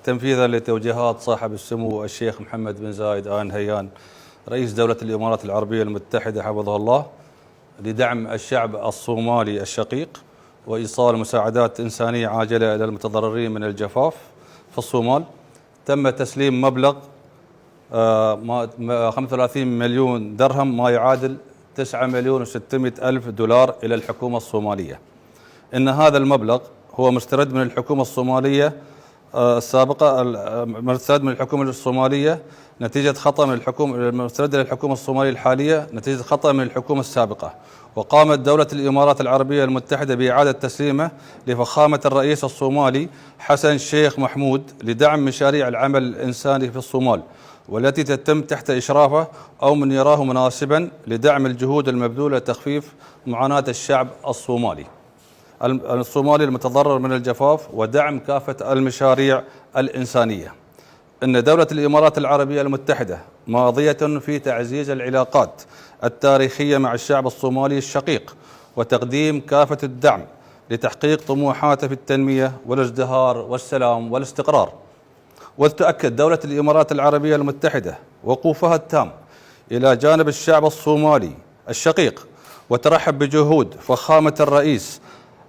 تنفيذا لتوجيهات صاحب السمو الشيخ محمد بن زايد آل نهيان رئيس دولة الإمارات العربية المتحدة حفظه الله لدعم الشعب الصومالي الشقيق وإيصال مساعدات إنسانية عاجلة إلى المتضررين من الجفاف في الصومال. تم تسليم مبلغ 35 مليون درهم ما يعادل 9 مليون و600 ألف دولار إلى الحكومة الصومالية. إن هذا المبلغ هو مسترد من الحكومة الصومالية السابقة، مسترد من الحكومة الصومالية نتيجة خطأ من الحكومة، مسترد للحكومة الصومالية الحالية نتيجة خطأ من الحكومة السابقة. وقامت دولة الإمارات العربية المتحدة بإعادة تسليمه لفخامة الرئيس الصومالي حسن شيخ محمود لدعم مشاريع العمل الإنساني في الصومال، والتي تتم تحت إشرافه أو من يراه مناسبا لدعم الجهود المبذولة لتخفيف معاناة الشعب الصومالي المتضرر من الجفاف ودعم كافة المشاريع الإنسانية. إن دولة الإمارات العربية المتحدة ماضية في تعزيز العلاقات التاريخية مع الشعب الصومالي الشقيق وتقديم كافة الدعم لتحقيق طموحاته في التنمية والازدهار والسلام والاستقرار. وتؤكد دولة الإمارات العربية المتحدة وقوفها التام إلى جانب الشعب الصومالي الشقيق، وترحب بجهود فخامة الرئيس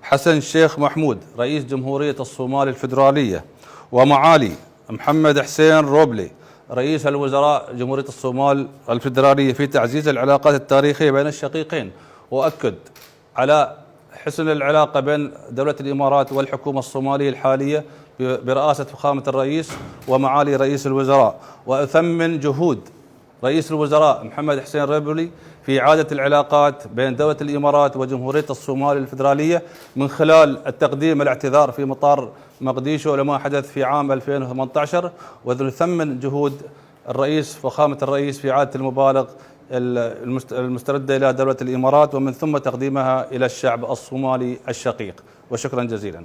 حسن شيخ محمود رئيس جمهورية الصومال الفيدرالية ومعالي محمد حسين روبلي رئيس الوزراء جمهورية الصومال الفيدرالية في تعزيز العلاقات التاريخية بين الشقيقين. وأكد على حسن العلاقة بين دولة الإمارات والحكومة الصومالية الحالية برئاسة فخامة الرئيس ومعالي رئيس الوزراء، وأثمن جهود رئيس الوزراء محمد حسين روبلي في إعادة العلاقات بين دولة الإمارات وجمهورية الصومال الفيدرالية من خلال التقديم الاعتذار في مطار مقديشو لما حدث في عام 2018. ونثمن جهود فخامة الرئيس في إعادة المبالغ المستردة إلى دولة الإمارات ومن ثم تقديمها إلى الشعب الصومالي الشقيق. وشكرا جزيلا.